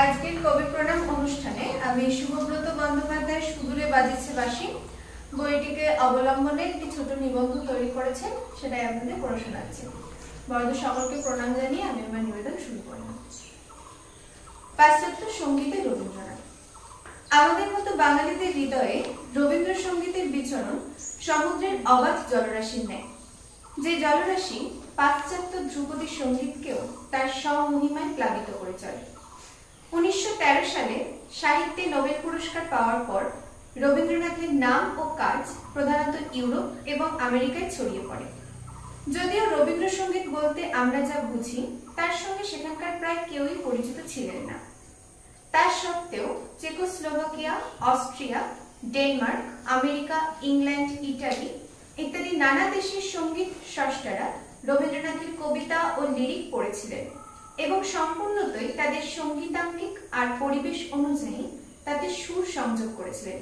আজকের কবি প্রণাম অনুষ্ঠানে আমি শুভব্রত বন্দ্যোপাধ্যায়ের সুদূরে বাজিছে বাঁশি বইটিকে অবলম্বনে একটি ছোট নিবন্ধ তৈরি করেছেন, সেটাই আপনাদের পড়ে শোনাচ্ছি। বড়দের সকলকে প্রণাম জানিয়ে আমি আমার নিবেদন শুরু করলাম। পাশ্চাত্য সঙ্গীতে রবীন্দ্রনাথ। আমাদের মতো বাঙালিদের হৃদয়ে রবীন্দ্রসঙ্গীতের বিচরণ সমুদ্রের অবাধ জলরাশির ন্যায়, যে জলরাশি পাশ্চাত্য ধ্রুপদী সঙ্গীতকেও তার স্বমহিমায় প্লাবিত করে চলে। 1913 সালে সাহিত্যে নোবেল পুরস্কার পাওয়ার পর রবীন্দ্রনাথের নাম ও কাজ প্রধানত ইউরোপ এবং আমেরিকায় ছড়িয়ে পড়ে। যদিও রবীন্দ্রসঙ্গীত বলতে আমরা যা বুঝি তার সঙ্গে সেখানকার প্রায় কেউই পরিচিত ছিলেন না। তা সত্ত্বেও Czechoslovakia, Austria, Denmark, America, England, Italy ইত্যাদি নানা দেশের সঙ্গীত স্রষ্টারা রবীন্দ্রনাথের কবিতা ও লিরিক পড়েছিলেন এবং সম্পূর্ণতই তাদের সঙ্গীতাঙ্গিক আর পরিবেশ অনুযায়ী তাতে সুর সংযোগ করেছিলেন,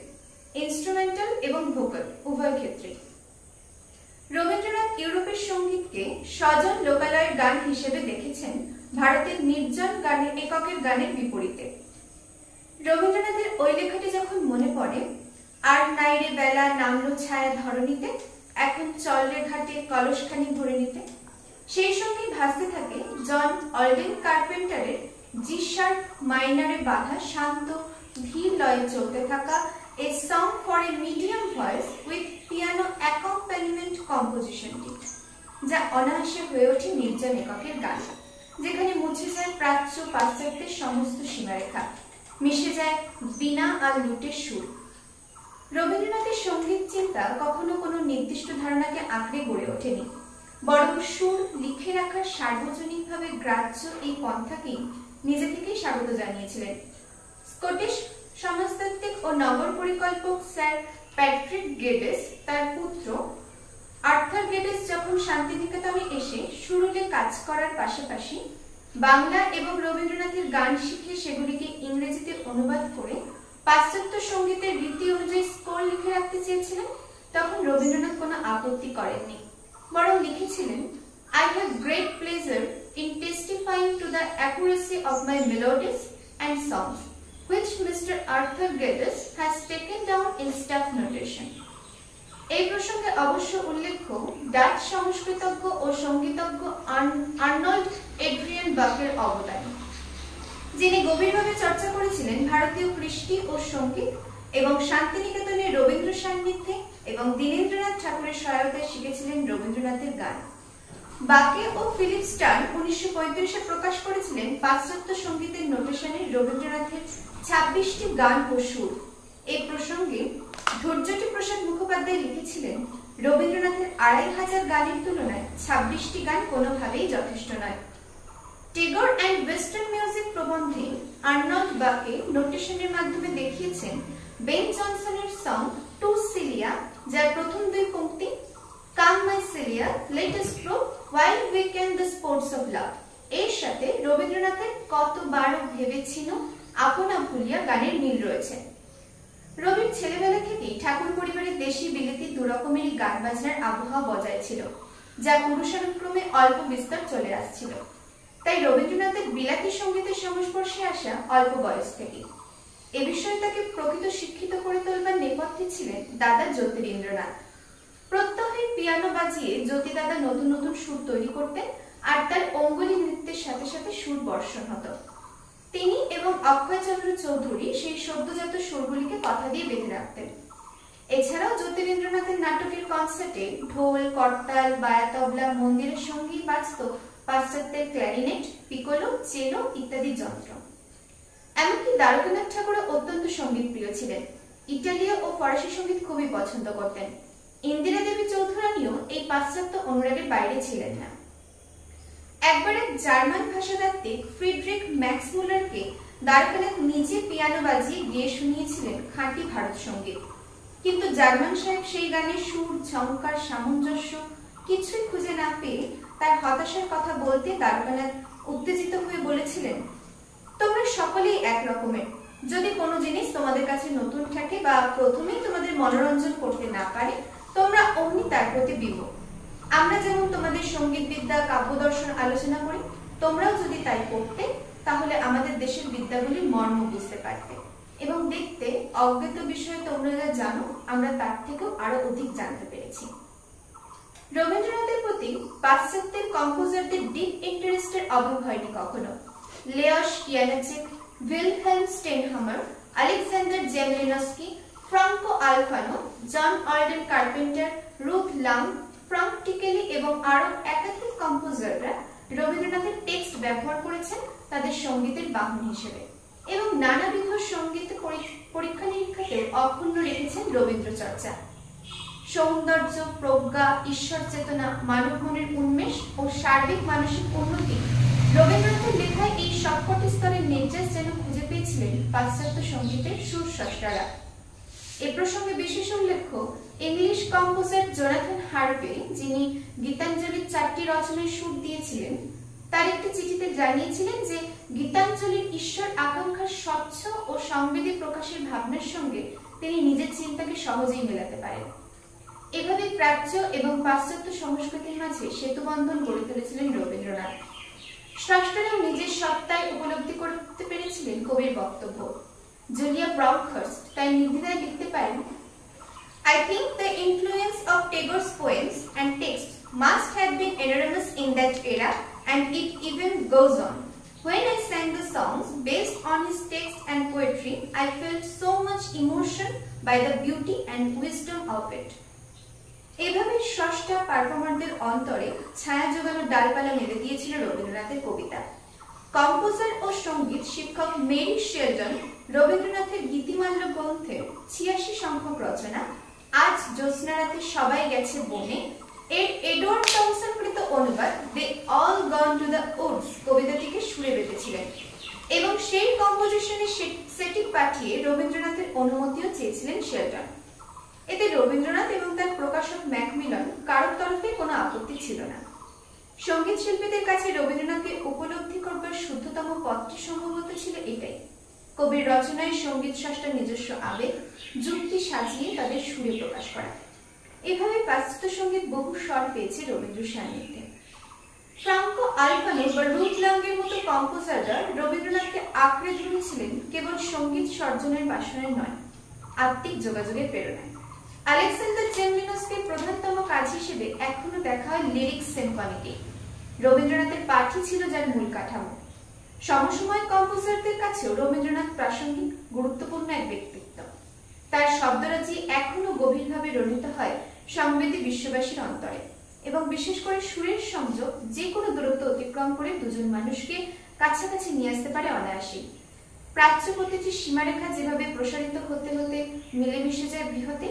ইনস্ট্রুমেন্টাল এবং ভোকাল উভয় ক্ষেত্রেই। রবীন্দ্রনাথ ইউরোপের সঙ্গীতকে স্বজন লোকালয়ের গান হিসেবে দেখেছেন ভারতের নির্জন গানের এককের গানের বিপরীতে। রবীন্দ্রনাথের ওই লেখাটি যখন মনে পড়ে, আর নাইরে বেলা নামলো ছায়া ধরণীতে, এখন চলরে ঘাটে কলসখানি ভরে নিতে, সেই সঙ্গে ভাসতে থাকে জন অলডেন কার্পেন্টারের জি শার্প মাইনারে বাঁধা শান্ত ধীর লয়ে চলতে থাকা a song for a medium voice with piano accompaniment কম্পোজিশনটি, যা অনায়াসে হয়ে ওঠে নির্জন এককের গান, যেখানে মুছে যায় প্রাচ্য পাশ্চাত্যের সমস্ত সীমারেখা, মিশে যায় বীণা আর লুটের সুর। রবীন্দ্রনাথের সঙ্গীত চিন্তা কখনো কোনো নির্দিষ্ট ধারণাকে আঁকড়ে গড়ে ওঠেনি, বরং সুর লিখে রাখার সার্বজনীনভাবে গ্রাহ্য এই পন্থাকেই নিজে থেকেই স্বাগত জানিয়েছিলেন। স্কটিশ সমাজতাত্ত্বিক ও নগর পরিকল্পক স্যার প্যাট্রিক গেডেস তার পুত্র আর্থার গেডেস যখন শান্তিনিকেতনে এসে সুরুলে কাজ করার পাশাপাশি বাংলা এবং রবীন্দ্রনাথের গান শিখে সেগুলিকে ইংরেজিতে অনুবাদ করে পাশ্চাত্য সঙ্গীতের রীতি অনুযায়ী স্কোর লিখে রাখতে চেয়েছিলেন, তখন রবীন্দ্রনাথ কোনো আপত্তি করেননি, বরং লিখেছিলেন, I have great pleasure in testifying to the accuracy of my melodies and songs, which Mr. Arthur Geddes has taken down in staff notation. এই প্রসঙ্গে অবশ্য উল্লেখ্য ডাচ সংস্কৃতজ্ঞ ও সঙ্গীতজ্ঞ আর্নল্ড এড্রিয়ান বাকের অবদান, যিনি গভীরভাবে চর্চা করেছিলেন ভারতীয় কৃষ্টি ও সঙ্গীত এবং শান্তিনিকেতনের রবীন্দ্র সান্নিধ্যে এবং দীনেন্দ্রনাথ ঠাকুরের সহায়তায় শিখেছিলেন রবীন্দ্রনাথের গান। বাকে ও ফিলিপ স্টার্ন 1935-এ প্রকাশ করেছিলেন পাশ্চাত্য সঙ্গীতের নোটেশনে রবীন্দ্রনাথের 26টি গান ও সুর। এই প্রসঙ্গে ধৈর্যটি প্রসাদ মুখোপাধ্যায় লিখেছিলেন, রবীন্দ্রনাথের 2500 গানের তুলনায় 26টি গান কোনোভাবেই যথেষ্ট নয়। টেগর অ্যান্ড ওয়েস্টার্ন মিউজিক প্রবন্ধে আর্নল্ড বাকে নোটেশনের মাধ্যমে দেখিয়েছেন বেন জনসনের সং টু সিলিয়া, যার প্রথম দুই পংক্তি come my Celia let us prove while we can the sports of love, এর সাথে রবীন্দ্রনাথের কতবার ভেবেছিল আপনা ভুলিয়া গানের মিল রয়েছে। রবির ছেলেবেলা থেকেই ঠাকুর পরিবারের দেশি বিলেতি দুরকমেরই গান বাজনার আবহাওয়া বজায় ছিল, যা পুরুষানুক্রমে অল্প বিস্তর চলে আসছিল। তাই রবীন্দ্রনাথের বিলাতি সঙ্গীতের সংস্পর্শে আসা অল্প বয়স থেকে। এ বিষয়ে তাকে প্রকৃত শিক্ষিত করে তোলবার নেপথ্যে ছিলেন দাদা জ্যোতিরিন্দ্রনাথ। প্রত্যহে পিয়ানো বাজিয়ে জ্যোতি দাদা নতুন নতুন সুর তৈরি করতেন আর তার অঙ্গুলি নৃত্যের সাথে সাথে সুর বর্ষণ হতো। তিনি এবং অক্ষয়চন্দ্র চৌধুরী সেই সদ্যজাত সুরগুলিকে কথা দিয়ে বেঁধে রাখতেন। এছাড়াও জ্যোতিরিন্দ্রনাথের নাটকের কনসার্টে ঢোল, করতাল, বায়া তবলা, মন্দিরের সঙ্গেই বাজত পাশ্চাত্যের ক্ল্যারিনেট, পিকোলো, চেলো ইত্যাদি যন্ত্র। এমনকি দ্বারকানাথ ঠাকুরও অত্যন্ত সঙ্গীত প্রিয় ছিলেন। ইটালীয় ও ফরাসি সঙ্গীত খুবই পছন্দ করতেন। ইন্দিরা দেবী চৌধুরানীও এই পাশ্চাত্য অনুরাগের বাইরে ছিলেন না। একবার এক জার্মান ভাষাতাত্ত্বিক ফ্রিডরিখ ম্যাক্স মুলারকে দ্বারকানাথ নিজে পিয়ানো বাজিয়ে গিয়ে শুনিয়েছিলেন খাঁটি ভারত সঙ্গীত, কিন্তু জার্মান সাহেব সেই গানের সুর, ঝংকার, সামঞ্জস্য কিছুই খুঁজে না পেয়ে তার হতাশার কথা বলতে দ্বারকানাথ উত্তেজিত হয়ে বলেছিলেন, তোমরা সকলেই এক রকমের, যদি কোনো জিনিস তোমাদের কাছে নতুন থাকে বা প্রথমেই তোমাদের মনোরঞ্জন করতে না পারে, তোমরা অমনি তার প্রতি বিমুখ। আমরা যেমন তোমাদের সঙ্গীত বিদ্যা, কাব্য দর্শন আলোচনা করি, তোমরাও যদি তাই করতে তাহলে আমাদের দেশের বিদ্যাগুলির মর্ম বুঝতে পারতে এবং দেখতে অজ্ঞাত বিষয়ে তোমরা যা জানো আমরা তার থেকেও আরো অধিক জানতে পেরেছি। রবীন্দ্রনাথের প্রতি পাশ্চাত্যের কম্পোজারদের ডিপ ইন্টারেস্টের অভাব হয়নি কখনো। লেওস ইয়ানাচেক, উইলহেলম স্টেনহামার, আলেকজান্ডার জেমলিনস্কি, ফ্রাঙ্কো আলফানো, জন অলডেন কার্পেন্টার, রুথ লাং, ফ্রাঙ্ক টিকেলি এবং আরো একাধিক কম্পোজাররা রবীন্দ্রনাথের টেক্সট ব্যবহার করেছেন তাদের সঙ্গীতের বাহন হিসেবে এবং নানাবিধ সঙ্গীত পরীক্ষা নিরীক্ষাকে অক্ষুণ্ণ রেখেছেন রবীন্দ্র চর্চা। সৌন্দর্য, প্রজ্ঞা, ঈশ্বর চেতনা, মানব মনের উন্মেষ ও সার্বিক মানসিক উন্নতি রবীন্দ্রনাথের লেখায় এই সবকটি স্তরের নির্যাস যেন খুঁজে পেয়েছিলেন পাশ্চাত্য সঙ্গীতের সুরস্রষ্টারা। এ প্রসঙ্গে বিশেষ উল্লেখ্য ইংলিশ কম্পোজার জোনাথন হার্ভে, যিনি গীতাঞ্জলির 4টি রচনায় সুর দিয়েছিলেন, তার একটি চিঠিতে জানিয়েছিলেন যে গীতাঞ্জলির ঈশ্বর আকাঙ্ক্ষার স্বচ্ছ ও সংবেদী প্রকাশের ভাবনার সঙ্গে তিনি নিজের চিন্তাকে সহজেই মেলাতে পারেন। এভাবে প্রাচ্য এবং পাশ্চাত্য সংস্কৃতির মাঝে সেতুবন্ধন গড়ে তুলেছিলেন রবীন্দ্রনাথ। স্রষ্টারাও নিজের সত্তায় উপলব্ধি করতে পেরেছিলেন কবির বক্তব্য। জুলিয়া ব্রাউনহার্স্ট তাই নির্দ্বিধায় লিখতে পারেন, I think the influence of Tagore's poems and texts must have been enormous in that era, and it even goes on. When I sang the songs based on his text and poetry, I felt so much emotion by the beauty and wisdom of it. এভাবে স্রষ্টা পারফর্মারদের অন্তরে ছায়া জোগানো ডালপালা মেলে দিয়েছিল রবীন্দ্রনাথের কবিতা। Composer ও সঙ্গীত শিক্ষক মেরি শেলডন রবীন্দ্রনাথের গীতিমাল্য গ্রন্থের 86 সংখ্যক রচনা আজ জ্যোৎস্না রাতে সবাই গেছে বনে এর এডওয়ার্ড টমসন কৃত অনুবাদ they all gone to the woods কবিতাটিকে সুরে বেঁধেছিলেন এবং সেই কম্পোজিশনের সেটি পাঠিয়ে রবীন্দ্রনাথের অনুমতিও চেয়েছিলেন শেলডন। এতে রবীন্দ্রনাথ এবং তার প্রকাশক ম্যাকমিলন কারোর তরফে কোনো আপত্তি ছিল না। সঙ্গীত শিল্পীদের কাছে রবীন্দ্রনাথকে উপলব্ধি করবার শুদ্ধতম পথটি সম্ভবত ছিল এটাই, কবির রচনায় সঙ্গীত স্রষ্টার নিজস্ব আবেগ যুক্তি সাজিয়ে তাদের সুরে প্রকাশ করা। এভাবে পাশ্চাত্য সঙ্গীত বহু স্বর পেয়েছে রবীন্দ্র সান্নিধ্যে। ফ্রাঙ্কো আলফানো বা রুথ লাংয়ের মতো কম্পোজাররা রবীন্দ্রনাথকে আঁকড়ে ধরেছিলেন কেবল সঙ্গীত সর্জনের বাসনায় নয়, আত্মিক যোগাযোগের প্রেরণায়। আলেকজান্ডার জেমলিনস্কির প্রধানতম কাজ হিসেবে এখনো দেখা হয় লিরিক্স সিম্ফনিটি। রবীন্দ্রনাথের পাঠই ছিল যার মূল কাঠামো। সমসাময়িক কম্পোজারদের কাছেও রবীন্দ্রনাথ প্রাসঙ্গিক গুরুত্বপূর্ণ এক ব্যক্তিত্ব। তার শব্দরাজি এখনো গভীরভাবে রণিত হয় সংবেদী বিশ্ববাসীর অন্তরে এবং বিশেষ করে সুরের সংযোগ যে কোনো দূরত্ব অতিক্রম করে দুজন মানুষকে কাছাকাছি নিয়ে আসতে পারে অনায়াসেই। প্রাচ্য প্রতিটি সীমারেখা যেভাবে প্রসারিত হতে হতে মিলেমিশে যায় বৃহতে,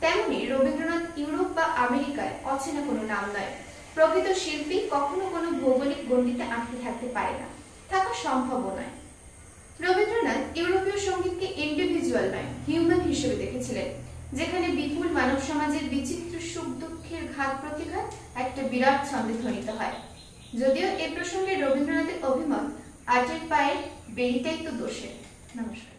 তেমনি রবীন্দ্রনাথ ইউরোপ বা আমেরিকায় অচেনা কোনো নাম নয়। প্রকৃত শিল্পী কখনো কোনো ভৌগোলিক গণ্ডিতে আটকে থাকতে পারে না, থাকা সম্ভবও নয়। রবীন্দ্রনাথ ইউরোপীয় সঙ্গীতকে ইন্ডিভিজুয়াল নয়, হিউম্যান হিসেবে দেখেছিলেন, যেখানে বিপুল মানব সমাজের বিচিত্র সুখ দুঃখের ঘাত প্রতিঘাত একটা বিরাট ছন্দে ধ্বনিত হয়। যদিও এ প্রসঙ্গে রবীন্দ্রনাথের অভিমত আটের পায়ের বেড়িটাই তো দোষের। নমস্কার।